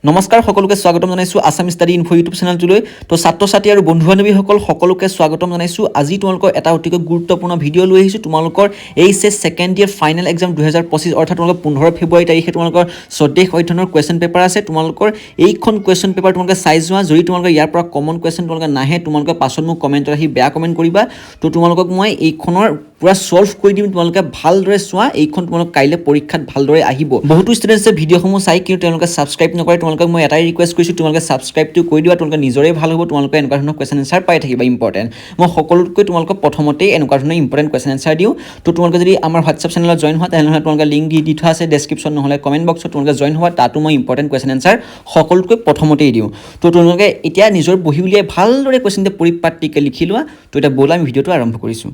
নমস্কাৰ সকলোকে স্বাগতম জনাইছোঁ আছাম ষ্টাডি ইনফো ইউটিউব চেনেলটোলৈ। তো ছাত্ৰ ছাত্ৰী আৰু বন্ধু বান্ধৱীসকল সকলোকে স্বাগতম জনাইছোঁ। আজি তোমালোকৰ এটা অতিকৈ গুৰুত্বপূৰ্ণ ভিডিঅ' লৈ আহিছোঁ। তোমালোকৰ HS second year final exam 2025 অৰ্থাৎ তোমালোকৰ 15 ফেব্ৰুৱাৰী তাৰিখে তোমালোকৰ স্বদেশ অধ্যয়নৰ কুৱেশ্যন পেপাৰ আছে। তোমালোকৰ এইখন কুৱেশ্যন পেপাৰ তোমালোকে চাই যোৱা। যদি তোমালোকে ইয়াৰ পৰা কমন কুৱেশ্যন তোমালোকে নাহে, তোমালোকে পাছত মোক কমেণ্টত আহি বেয়া কমেণ্ট কৰিবা। তো তোমালোকক মই এইখনৰ পুৰা সলভ কৰি দিম। তোমালোকে ভালদৰে চোৱা, এইখন তোমালোক কাইলৈ পৰীক্ষাত ভালদৰে আহিব। বহুতো ষ্টুডেণ্টছে ভিডিঅ'সমূহ চাই কিন্তু তেওঁলোকে ছাবস্ক্ৰাইব নকৰে। তোমালোকক মই এটাই ৰিকুৱেষ্ট কৰিছোঁ, তোমালোকে ছাবস্ক্ৰাইবটো কৰি দিবা। তোমালোকে নিজৰে ভাল হ'ব, তোমালোকে এনেকুৱা ধৰণৰ কুৱেশ্যন এনচাৰ পাই থাকিবা ইম্পৰ্টেণ্ট। মই সকলোতকৈ তোমালোকক প্ৰথমতেই এনেকুৱা ধৰণৰ ইম্পৰ্টেণ্ট কুৱেশ্যন এনচাৰ দিওঁ। তো তোমালোকে যদি আমাৰ হোৱাটছআপ চেনেলত জইন হোৱা তেনেহ'লে তোমালোকে লিংক দি থোৱা আছে ডেছক্ৰিপশ্যন নহ'লে কমেণ্ট বক্সত, তোমালোকে জইন হোৱা। তাতো মই ইম্পৰ্টেণ্ট কুৱেশ্যন এনচাৰ সকলোতকৈ প্ৰথমতেই দিওঁ। তো তোমালোকে এতিয়া নিজৰ বহি উলিয়াই ভালদৰে কুৱেশ্যনটো পৰিপাটিকৈ লিখি লোৱা। তো এতিয়া ব'লা আমি ভিডিঅ'টো আৰম্ভ কৰিছোঁ।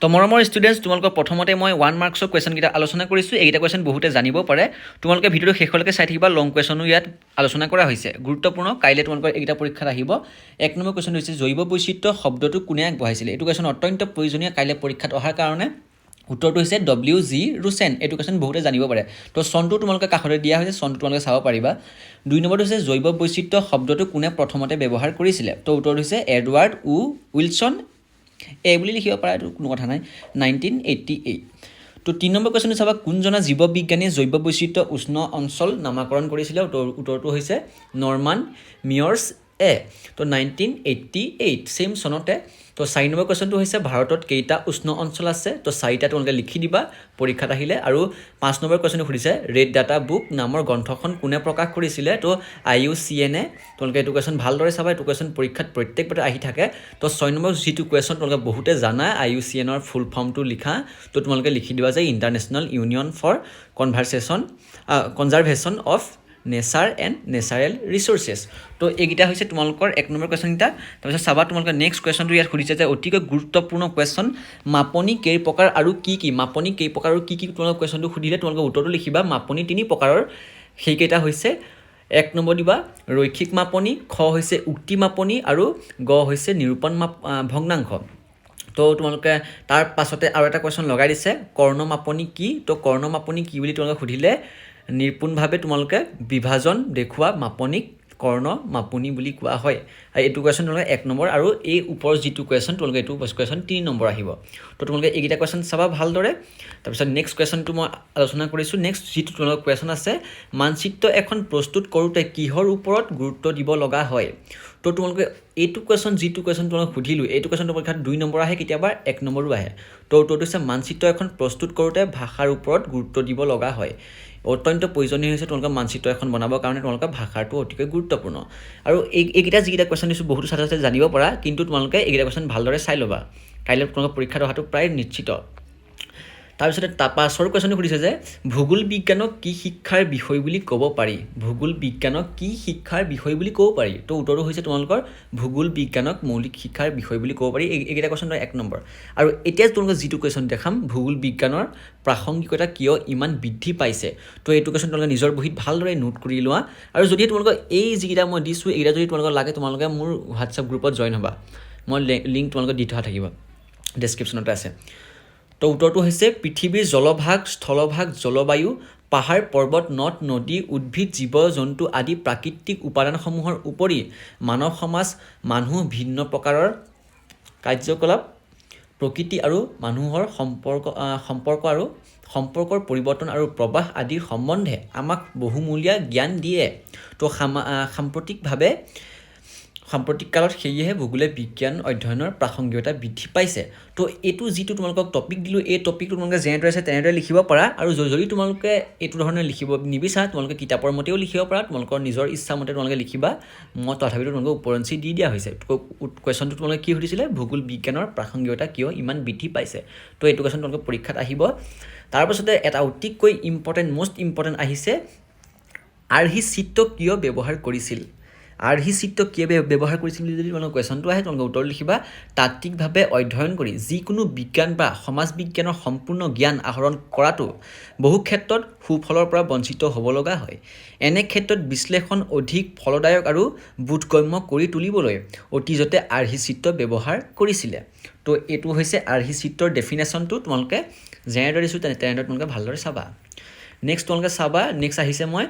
তো মৰমৰ ষ্টুডেণ্টছ, তোমালোকৰ প্ৰথমতে মই 1 মাৰ্কছৰ কুৱেশ্যনকেইটা আলোচনা কৰিছোঁ। এইকেইটা কুৱেশ্যন বহুতে জানিব পাৰে। তোমালোকে ভিডিঅ'টো শেষলৈকে চাই থাকিবা। লং কুৱেশ্যনো ইয়াত আলোচনা কৰা হৈছে, গুৰুত্বপূৰ্ণ। কাইলৈ তোমালোকৰ এইকেইটা পৰীক্ষাত আহিব। 1 নম্বৰ কুৱেশ্যন হৈছে জৈৱ বৈচিত্ৰ্য শব্দটো কোনে আগবঢ়াইছিলে। এইটো কুৱেশ্যন অত্যন্ত প্ৰয়োজনীয় কাইলৈ পৰীক্ষাত অহাৰ কাৰণে। উত্তৰটো হৈছে WG ৰুছেন। এইটো কুৱেশ্যন বহুতে জানিব পাৰে। তো চনটো তোমালোকে কাষতে দিয়া হৈছে, চনটো তোমালোকে চাব পাৰিবা। 2 নম্বৰটো হৈছে জৈৱ বৈচিত্ৰ্য শব্দটো কোনে প্ৰথমতে ব্যৱহাৰ কৰিছিলে। তো উত্তৰটো হৈছে এডৱাৰ্ড উইলছন। বুলি লিখিব পাৰা, এইটো কোনো কথা নাই, 1988। তো 3 নম্বৰ কুৱেশ্যনটো চাবা, কোনজনা জীৱবিজ্ঞানীয়ে জৈৱ বৈচিত্ৰ্য উষ্ণ অঞ্চল নামাকৰণ কৰিছিলে। উত্তৰটো হৈছে নৰ্মান মিয়ৰ্ছ তো 1988 ছেইম চনতে। তো 4 নম্বৰ কুৱেশ্যনটো হৈছে ভাৰতত কেইটা উষ্ণ অঞ্চল আছে। তো 4টা তোমালোকে লিখি দিবা পৰীক্ষাত আহিলে। আৰু 5 নম্বৰ কুৱেশ্যনটো সুধিছে ৰেড ডাটা বুক নামৰ গ্ৰন্থখন কোনে প্ৰকাশ কৰিছিলে। তো IUCN। তোমালোকে এইটো কুৱেশ্যন ভালদৰে চাবা, এইটো কুৱেশ্যন পৰীক্ষাত প্ৰত্যেকবাৰে আহি থাকে। তো 6 নম্বৰ যিটো কুৱেশ্যন তোমালোকে বহুতে জানা, IUCNৰ ফুল ফৰ্মটো লিখা। তো তোমালোকে লিখি দিবা যে international union for conservation of nature and natural resources. তো এইকেইটা হৈছে তোমালোকৰ 1 নম্বৰ কুৱেশ্যনকেইটা। তাৰপিছত চাবা তোমালোকে নেক্সট কুৱেশ্যনটো ইয়াত সুধিছে যে অতিকৈ গুৰুত্বপূৰ্ণ কুৱেশ্যন, মাপনি কেই প্ৰকাৰ আৰু কি কি। মাপনি কেই প্ৰকাৰ আৰু কি কি তোমালোকে কুৱেশ্যনটো সুধিলে তোমালোকে উত্তৰটো লিখিবা। মাপনি 3 প্ৰকাৰৰ, সেইকেইটা হৈছে 1 নম্বৰ দিবা ৰৈখিক মাপনি, খ হৈছে উক্তি মাপনি আৰু গ হৈছে নিৰূপণ ভগ্নাংশ। তো তোমালোকে তাৰ পাছতে আৰু এটা কুৱেশ্যন লগাই দিছে কৰ্ণ মাপনি কি। তো কৰ্ণ মাপনি কি বুলি তোমালোকে সুধিলে নিৰ্পুণভাৱে তোমালোকে বিভাজন দেখুওৱা মাপনিক কৰ্ণ মাপনি বুলি কোৱা হয়। আৰু এইটো কুৱেশ্যন তোমালোকে 1 নম্বৰ। আৰু এই ওপৰৰ যিটো কুৱেশ্যন তোমালোকে এইটো কুৱেশ্যন 3 নম্বৰ আহিব। তো তোমালোকে এইকেইটা কুৱেশ্যন চাবা ভালদৰে। তাৰপিছত নেক্সট কুৱেশ্যনটো মই আলোচনা কৰিছোঁ। নেক্সট যিটো তোমালোকৰ কুৱেশ্যন আছে, মানচিত্ৰ এখন প্ৰস্তুত কৰোঁতে কিহৰ ওপৰত গুৰুত্ব দিব লগা হয়। তো তোমালোকে এইটো কুৱেশ্যন যিটো কুৱেশ্যন তোমালোক সুধিলোঁ, এইটো কুৱেশ্যন পৰীক্ষাত 2 নম্বৰ আহে, কেতিয়াবা 1 নম্বৰো আহে। তো উত্তৰটো হৈছে মানচিত্ৰ এখন প্ৰস্তুত কৰোঁতে ভাষাৰ ওপৰত গুৰুত্ব দিব লগা হয়। অত্যন্ত প্ৰয়োজনীয় হৈছে তোমালোকে মানচিত্ৰ এখন বনাবৰ কাৰণে তোমালোকৰ ভাষাটো অতিকৈ গুৰুত্বপূৰ্ণ। আৰু এইকেইটা যিকেইটা কুৱেশ্যন দিছোঁ বহুতো ছাত্ৰ ছাত্ৰীয়ে জানিব পৰা, কিন্তু তোমালোকে এইকেইটা কুৱেশ্যন ভালদৰে চাই ল'বা, কাইলৈ তোমালোকৰ পৰীক্ষাত অহাটো প্ৰায় নিশ্চিত। তাৰপিছতে পাছৰ কুৱেশ্যনটো সুধিছে যে ভূগোল বিজ্ঞানক কি শিক্ষাৰ বিষয় বুলি ক'ব পাৰি। ভূগোল বিজ্ঞানক কি শিক্ষাৰ বিষয় বুলি ক'ব পাৰি। তো উত্তৰটো হৈছে তোমালোকৰ ভূগোল বিজ্ঞানক মৌলিক শিক্ষাৰ বিষয় বুলি ক'ব পাৰি। এইকেইটা কুৱেশ্যন 1 নম্বৰ। আৰু এতিয়া তোমালোকে যিটো কুৱেশ্যন দেখাম, ভূগোল বিজ্ঞানৰ প্ৰাসংগিকতা কিয় ইমান বৃদ্ধি পাইছে। তো এইটো কুৱেশ্যন তোমালোকে নিজৰ বহীত ভালদৰে নোট কৰি লোৱা। আৰু যদি তোমালোকৰ এই যিকেইটা মই দিছোঁ এইকেইটা যদি তোমালোকৰ লাগে, তোমালোকে মোৰ হোৱাটছআপ গ্ৰুপত জইন হ'বা। মই লিংক তোমালোকে দি থোৱা থাকিব, ডেছক্ৰিপশ্যনতে আছে। তো উত্তৰটো হৈছে পৃথিৱীৰ জলভাগ, স্থলভাগ, জলবায়ু, পাহাৰ পৰ্বত, নদ নদী, উদ্ভিদ, জীৱ জন্তু আদি প্ৰাকৃতিক উপাদানসমূহৰ উপৰি মানৱ সমাজ, মানুহ, ভিন্ন প্ৰকাৰৰ কাৰ্যকলাপ, প্ৰকৃতি আৰু মানুহৰ সম্পৰ্কৰ পৰিৱৰ্তন আৰু প্ৰবাহ আদিৰ সম্বন্ধে আমাক বহুমূলীয়া জ্ঞান দিয়ে। তো সাম্প্ৰতিক কালত সেয়েহে ভূগোলে বিজ্ঞান অধ্যয়নৰ প্ৰাসংগিকতা বৃদ্ধি পাইছে। তো এইটো যিটো তোমালোকক টপিক দিলোঁ, এই টপিকটো তোমালোকে যেনেদৰে আছে তেনেদৰে লিখিব পাৰা। আৰু যদি তোমালোকে এইটো ধৰণে লিখিব নিবিচাৰা, তোমালোকে কিতাপৰ মতেও লিখিব পাৰা, তোমালোকৰ নিজৰ ইচ্ছা মতে তোমালোকে লিখিবা। মই তথাপিতো তোমালোকক ওপৰঞ্চি দি দিয়া হৈছে। কুৱেশ্যনটো তোমালোকে কি সুধিছিলে, ভূগোল বিজ্ঞানৰ প্ৰাসংগিকতা কিয় ইমান বৃদ্ধি পাইছে। তো এইটো কুৱেশ্যন তোমালোকে পৰীক্ষাত আহিব। তাৰপাছতে এটা অতিকৈ মষ্ট ইম্পৰ্টেণ্ট আহিছে, আৰ্হি চিত্ৰ কিয় ব্যৱহাৰ কৰিছিল। আৰ্হি চিত্ৰ কিয় ব্যৱহাৰ কৰিছিল বুলি যদি তোমালোকৰ কুৱেশ্যনটো আহে, তোমালোকে উত্তৰ লিখিবা তাত্ত্বিকভাৱে অধ্যয়ন কৰি যিকোনো বিজ্ঞান বা সমাজ বিজ্ঞানৰ সম্পূৰ্ণ জ্ঞান আহৰণ কৰাটো বহু ক্ষেত্ৰত সুফলৰ পৰা বঞ্চিত হ'ব লগা হয়। এনে ক্ষেত্ৰত বিশ্লেষণ অধিক ফলদায়ক আৰু বোধগম্য কৰি তুলিবলৈ অতীজতে আৰ্হি চিত্ৰ ব্যৱহাৰ কৰিছিলে। তো এইটো হৈছে আৰ্হি চিত্ৰৰ ডেফিনেশ্যনটো। তোমালোকে যেনেদৰে দিছোঁ তেনেদৰে তোমালোকে ভালদৰে চাবা। নেক্সট তোমালোকে চাবা, নেক্সট আহিছে মই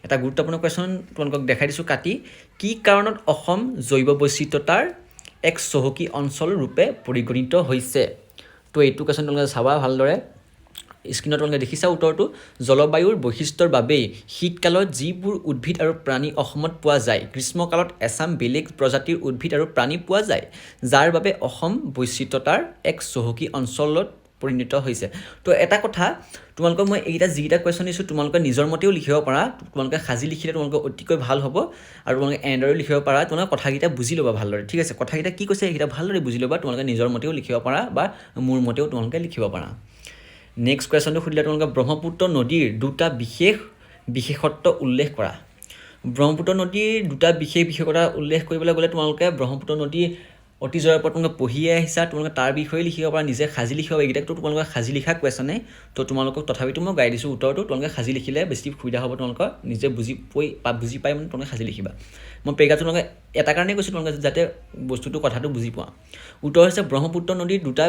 এটা গুৰুত্বপূৰ্ণ কুৱেশ্যন তোমালোকক দেখাই দিছোঁ কাটি কি কাৰণত অসম জৈৱ বৈচিত্ৰতাৰ এক চহকী অঞ্চল ৰূপে পৰিগণিত হৈছে তো এইটো কুৱেশ্যন তোমালোকে চাবা ভালদৰে স্ক্ৰীনত তোমালোকে দেখিছা উত্তৰটো জলবায়ুৰ বৈশিষ্ট্যৰ বাবেই শীতকালত যিবোৰ উদ্ভিদ আৰু প্ৰাণী অসমত পোৱা যায় গ্ৰীষ্মকালত এছাম বেলেগ প্ৰজাতিৰ উদ্ভিদ আৰু প্ৰাণী পোৱা যায় যাৰ বাবে অসম বৈচিত্ৰতাৰ এক চহকী অঞ্চলত পৰিণত হৈছে তো এটা কথা তোমালোকক মই এইকেইটা যিকেইটা কুৱেশ্যন দিছোঁ তোমালোকে নিজৰ মতেও লিখিব পাৰা তোমালোকে সাজি লিখিলে তোমালোকে অতিকৈ ভাল হ'ব আৰু তোমালোকে এনেদৰে লিখিব পাৰা তোমালোকে কথাকেইটা বুজি ল'বা ভালদৰে ঠিক আছে কথাকেইটা কি কৈছে সেইকেইটা ভালদৰে বুজি ল'বা তোমালোকে নিজৰ মতেও লিখিব পাৰা বা মোৰ মতেও তোমালোকে লিখিব পাৰা নেক্সট কুৱেশ্যনটো সুধিলে তোমালোকে ব্ৰহ্মপুত্ৰ নদীৰ দুটা বিশেষত্ব উল্লেখ কৰা ব্ৰহ্মপুত্ৰ নদীৰ দুটা বিশেষতা উল্লেখ কৰিবলৈ গ'লে তোমালোকে ব্ৰহ্মপুত্ৰ নদী অতীজৰ পৰা তোমালোকে পঢ়িয়ে আহিছা তোমালোকে তাৰ বিষয়ে লিখিব পাৰা নিজে সাজি লিখিব এইকেইটাকতো তোমালোকে সাজি লিখা কুৱেশ্যনে তো তোমালোকক তথাপিতো মই গাই দিছোঁ উত্তৰটো তোমালোকে সাজি লিখিলে বেছি সুবিধা হ'ব তোমালোকৰ নিজে বুজি পাই মানে তোমালোকে সাজি লিখিবা মই পেৰেগ্ৰাফটো তোমালোকে এটা কাৰণেই কৈছোঁ তোমালোকে যাতে বস্তুটো কথাটো বুজি পোৱা উত্তৰ হৈছে ব্ৰহ্মপুত্ৰ নদীৰ দুটা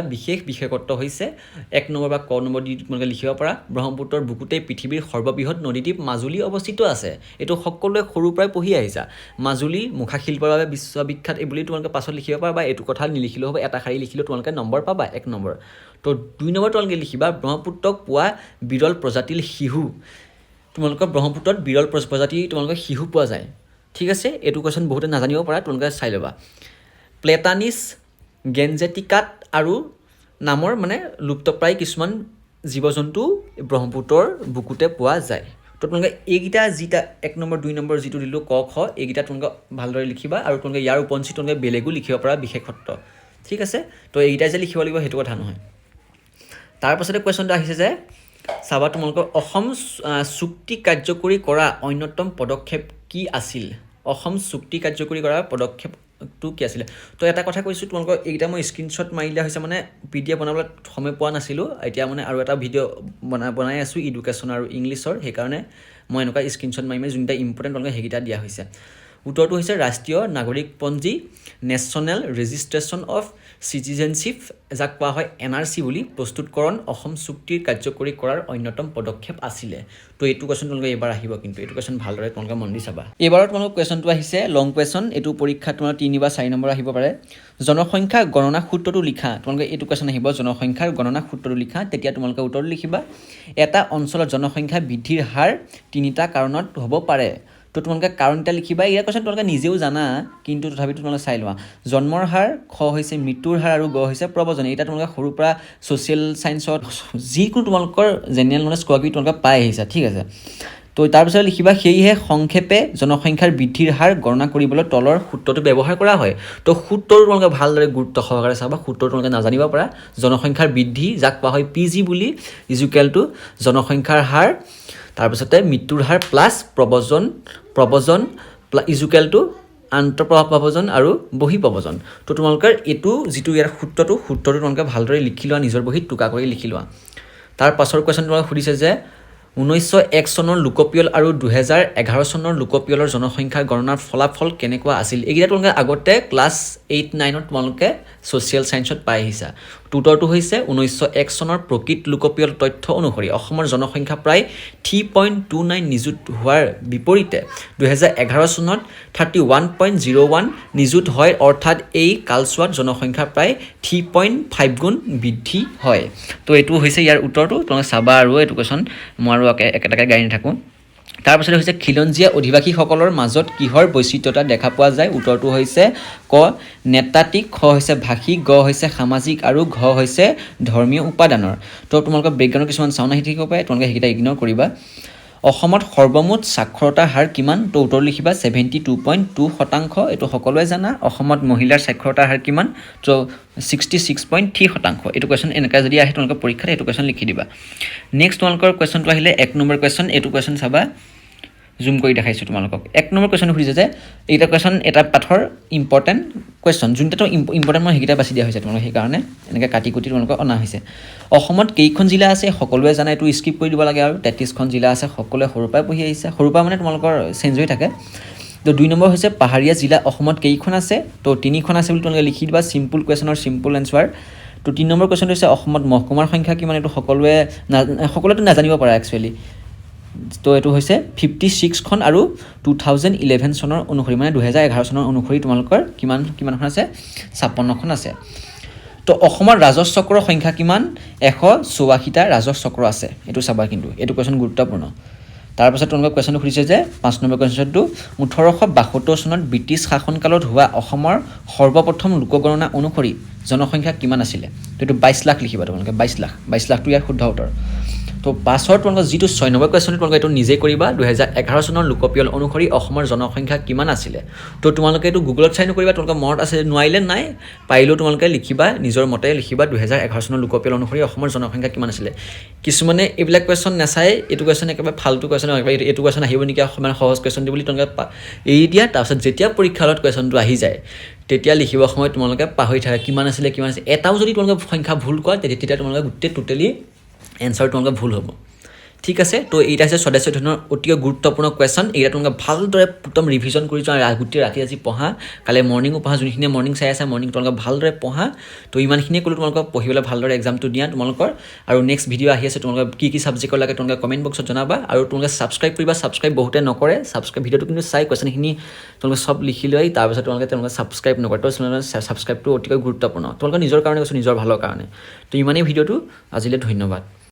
বিশেষত্ব হৈছে এক নম্বৰ বা ক নম্বৰ দি তোমালোকে লিখিব পাৰা ব্ৰহ্মপুত্ৰৰ বুকুতেই পৃথিৱীৰ সৰ্ববৃহৎ নদীদ্বীপ মাজুলী অৱস্থিত আছে এইটো সকলোৱে সৰুৰ পৰাই পঢ়ি আহিছা মাজুলী মুখাশিল্পৰ বাবে বিশ্ববিখ্যাত এই বুলি তোমালোকে পাছত লিখিব পাৰা বা এইটো কথা নিলিখিলেও হ'ব এটা শাৰী লিখিলেও তোমালোকে নম্বৰ পাবা এক নম্বৰ তো 2 নম্বৰ তোমালোকে লিখিবা ব্ৰহ্মপুত্ৰক পোৱা বিৰল প্ৰজাতিৰ শিহু তোমালোকৰ ব্ৰহ্মপুত্ৰত বিৰল প্ৰজাতি তোমালোকৰ শিহু পোৱা যায় ঠিক আছে এইটো কুৱেশ্যন বহুতে নাজানিব পাৰা তোমালোকে চাই ল'বা প্লেটানিছ গেঞ্জেটিকাট আৰু নামৰ মানে লুপ্তপ্ৰায় কিছুমান জীৱ জন্তু ব্ৰহ্মপুত্ৰৰ বুকুতে পোৱা যায় তো তোমালোকে এইকেইটা যিটা 1 নম্বৰ 2 নম্বৰ যিটো দিলোঁ ক খ এইকেইটা তোমালোকে ভালদৰে লিখিবা আৰু তোমালোকে ইয়াৰ উপঞ্চি তোমালোকে বেলেগো লিখিব পাৰা বিশেষত্ব ঠিক আছে তো এইকেইটাই যে লিখিব লাগিব সেইটো কথা নহয় তাৰপাছতে কুৱেশ্যনটো আহিছে যে চাবা তোমালোকৰ অসম চুক্তি কাৰ্যকৰী কৰা অন্যতম পদক্ষেপ কি আছিল অসম চুক্তি কাৰ্যকৰী কৰা পদক্ষেপটো কি আছিলে তো এটা কথা কৈছোঁ তোমালোকৰ এইকেইটা মই স্ক্ৰীনশ্বট মাৰিলে হৈছে মানে PDF বনাবলৈ সময় পোৱা নাছিলোঁ এতিয়া মানে আৰু এটা ভিডিঅ' বনাই আছোঁ এডুকেশ্যন আৰু ইংলিছৰ সেইকাৰণে মই এনেকুৱা স্ক্ৰীনশ্বট মাৰি যোনটা ইম্পৰ্টেণ্ট তোমালোকে সেইকেইটা দিয়া হৈছে উত্তৰটো হৈছে ৰাষ্ট্ৰীয় নাগৰিকপঞ্জী নেশ্যনেল ৰেজিষ্ট্ৰেশ্যন অফ চিটিজেনশ্বিপ যাক কোৱা হয় NRC বুলি প্ৰস্তুতকৰণ অসম চুক্তিৰ কাৰ্যকৰী কৰাৰ অন্যতম পদক্ষেপ আছিলে তো এইটো কুৱেশ্যন তোমালোকে এইবাৰ আহিব কিন্তু এইটো কুৱেশ্যন ভালদৰে তোমালোকে মন দি চাবা এইবাৰত তোমালোকৰ কুৱেশ্যনটো আহিছে লং কুৱেশ্যন এইটো পৰীক্ষাত তোমাৰ 3 বা 4 নম্বৰ আহিব পাৰে জনসংখ্যা গণনা সূত্ৰটো লিখা তোমালোকে এইটো কুৱেশ্যন আহিব জনসংখ্যাৰ গণনা সূত্ৰটো লিখা তেতিয়া তোমালোকে উত্তৰটো লিখিবা এটা অঞ্চলত জনসংখ্যা বৃদ্ধিৰ হাৰ 3টা কাৰণত হ'ব পাৰে তো তোমালোকে কাৰণটা লিখিবা ইয়াৰ কুৱেশ্যন তোমালোকে নিজেও জানা কিন্তু তথাপিতো তোমালোকে চাই লোৱা জন্মৰ হাৰ খ হৈছে মৃত্যুৰ হাৰ আৰু গ হৈছে প্ৰব্ৰজন এটা তোমালোকে সৰুৰ পৰা ছ'চিয়েল ছায়েন্সত যিকোনো তোমালোকৰ জেনেৰেল নলেজ কিবাকিবি তোমালোকে পাই আহিছা ঠিক আছে তো তাৰপিছত লিখিবা সেয়েহে সংক্ষেপে জনসংখ্যাৰ বৃদ্ধিৰ হাৰ গণনা কৰিবলৈ তলৰ সূত্ৰটো ব্যৱহাৰ কৰা হয় তো সূত্ৰটো তোমালোকে ভালদৰে গুৰুত্ব সহকাৰে চাবা সূত্ৰটো তোমালোকে নাজানিব পাৰা জনসংখ্যাৰ বৃদ্ধি যাক কোৱা হয় PG বুলি ইজুকেল টু জনসংখ্যাৰ হাৰ তাৰপিছতে মৃত্যুৰ হাৰ প্লাছ প্ৰব্ৰজন ইজুকেল টু আন্তঃপ্ৰব্ৰজন আৰু বহিঃপ্ৰব্ৰজন তো তোমালোকৰ এইটো যিটো ইয়াৰ সূত্ৰটো তোমালোকে ভালদৰে লিখি লোৱা নিজৰ বহীত টুকা কৰি লিখি লোৱা তাৰ পাছৰ কুৱেশ্যন তোমালোকে সুধিছে যে 1901 চনৰ লোকপিয়ল আৰু 2011 চনৰ লোকপিয়লৰ জনসংখ্যাৰ গণনাৰ ফলাফল কেনেকুৱা আছিল এইকেইটা তোমালোকে আগতে ক্লাছ 8-9ত তোমালোকে ছ'চিয়েল ছায়েন্সত পাই আহিছা উত্তৰটো হৈছে 1901 চনৰ প্ৰকৃত লোকপিয়ল তথ্য অনুসৰি অসমৰ জনসংখ্যা প্ৰায় 3.29 নিযুত হোৱাৰ বিপৰীতে 2011 চনত 31.01 নিযুত হয় অৰ্থাৎ এই কালচোৱাত জনসংখ্যা প্ৰায় 3.5 গুণ বৃদ্ধি হয় তো এইটো হৈছে ইয়াৰ উত্তৰটো তোমালোকে চাবা আৰু এইটো কুৱেশ্যন মই আৰু একেটাকে গাই নাথাকোঁ তাৰপিছতে হৈছে খিলঞ্জীয়া অধিবাসীসকলৰ মাজত কিহৰ বৈচিত্ৰতা দেখা পোৱা যায় উত্তৰটো হৈছে ক নেতাত্বিক খ হৈছে ভাষিক গ হৈছে সামাজিক আৰু ঘ হৈছে ধৰ্মীয় উপাদানৰ তো তোমালোকৰ বেকগ্ৰাউণ্ডৰ কিছুমান চাউণ্ড আহি থাকিব পাৰে তোমালোকে সেইকেইটা ইগন'ৰ কৰিবা অসমত সৰ্বমুঠ সাক্ষৰতাৰ হাৰ কিমান তো উত্তৰ লিখিবা 72.2% এইটো সকলোৱে জানা অসমত মহিলাৰ সাক্ষৰতাৰ হাৰ কিমান তো 66.3% এইটো কুৱেশ্যন এনেকৈ যদি আহে তোমালোকৰ পৰীক্ষাত এইটো কুৱেশ্যন লিখি দিবা নেক্সট তোমালোকৰ কুৱেশ্যনটো আহিলে 1 নম্বৰ কুৱেশ্যন এইটো কুৱেশ্যন চাবা জুম কৰি দেখাইছোঁ তোমালোকক 1 নম্বৰ কুৱেশ্যন সুধিছে যে এইটা কুৱেশ্যন এটা পাঠৰ ইম্পৰ্টেণ্ট কুৱেশ্যন যোনটো ইম্পৰ্টেণ্ট মই সেইকেইটা বাছি দিয়া হৈছে তোমালোকে সেইকাৰণে এনেকৈ কাটি কুটি তোমালোকক অনা হৈছে অসমত কেইখন জিলা আছে সকলোৱে জানে এইটো স্কিপ কৰি দিব লাগে আৰু 33খন জিলা আছে সকলোৱে সৰুৰ পৰাই পঢ়ি আহিছে সৰুৰ পৰা মানে তোমালোকৰ চেঞ্জ হৈ থাকে তো 2 নম্বৰ হৈছে পাহাৰীয়া জিলা অসমত কেইখন আছে তো 3খন আছে বুলি তোমালোকে লিখি দিবা চিম্পল কুৱেশ্যনৰ চিম্পল এনচাৰ তো 3 নম্বৰ কুৱেশ্যনটো হৈছে অসমত মহকুমাৰ সংখ্যা কিমান এইটো সকলোৱেতো নাজানিব পাৰে একচুৱেলি তো এইটো হৈছে 56খন আৰু 2011 চনৰ অনুসৰি মানে 2011 চনৰ অনুসৰি তোমালোকৰ কিমানখন আছে 56খন আছে তো অসমৰ ৰাজহ চক্ৰৰ সংখ্যা কিমান 184টা ৰাজহ চক্ৰ আছে এইটো চাবা কিন্তু এইটো কোৱেশ্চন গুৰুত্বপূৰ্ণ তাৰপাছত তোমালোকৰ কোৱেশ্চনটো সুধিছে যে 5 নম্বৰ কোৱেশ্চনটো 1872 চনত ব্ৰিটিছ শাসনকালত হোৱা অসমৰ সৰ্বপ্ৰথম লোকগণনা অনুসৰি জনসংখ্যা কিমান আছিল তো এইটো 22 লাখ লিখিবা তোমালোকে 22 লাখটো ইয়াৰ শুদ্ধ উত্তৰ তো পাছৰ তোমালোকৰ যিটো 6 নম্বৰ কোৱেশ্চন তোমালোকে এইটো নিজে কৰিবা 2011 চনৰ লোকপিয়ল অনুসৰি অসমৰ জনসংখ্যা কিমান আছিল তো তোমালোকে এইটো গুগলত চাই নকৰিবা তোমালোকে মনত আছে নোৱাৰিলে নাই পাইলেও তোমালোকে লিখিবা নিজৰ মতে লিখিবা 2011 চনৰ লোকপিয়ল অনুসৰি অসমৰ জনসংখ্যা কিমান আছিল কিছুমানে এইবিলাক কোৱেশ্চন নাচাই এইটো কোৱেশ্চন একেবাৰে ফালতু কোৱেশ্চন এইটো কোৱেশ্চন আহিব নেকি অকমান সহজ কোৱেশ্চন দি বুলি তোমালোকে এৰি দিয়া তাৰপিছত যেতিয়া পৰীক্ষা হলত কোৱেশ্চনটো আহি যায় তেতিয়া লিখিব সময় তোমালোকে পাহৰি থাকে কিমান আছিল এটাও যদি তোমালোকে সংখ্যা ভুল কৰা তেতিয়া তোমালোকে গোটেই টোটেলি এনসাৰ তোমালোকে ভুল হ'ব ঠিক আছে তো এইটা আছে সদস্য অধ্যয়নৰ অতি গুৰুত্বপূৰ্ণ কোৱেশ্চন এইটা তোমালোকে ভালদৰে একদম ৰিভিজন কৰি যোৱা গোটেই ৰাতি আজি পঢ়া কালে মৰ্নিংও পঢ়া যোনখিনি মৰ্নিং চাই আছে মৰ্নিং তোমালোকে ভালদৰে পঢ়া তো ইমানখিনি ক'লো তোমালোকে পঢ়িবলৈ ভালদৰে এক্সামটো দিয়া তোমালোকৰ আৰু নেক্সট ভিডিঅ' আহি আছে তোমালোকে কি সাবজেক্টৰ লাগে তোমালোকে কমেন্ট বক্সত জনাবা আৰু তোমালোকে সাবস্ক্ৰাইব কৰিবা সাবস্ক্ৰাইব বহুতে নকৰে সাবস্ক্ৰাইব ভিডিঅ'টো কিন্তু চাই কোৱেশ্চনখিনি তোমালোকে সব লিখি লৈ তাৰপিছত তোমালোকে সাবস্ক্ৰাইব নকৰে তো সাবস্ক্ৰাইবটো অতি গুৰুত্বপূৰ্ণ তোমালোকে নিজৰ কাৰণে কৈছো নিজৰ ভালৰ কাৰণে তো ইমানেই ভিডিঅ'টো আজিলৈ ধন্যবাদ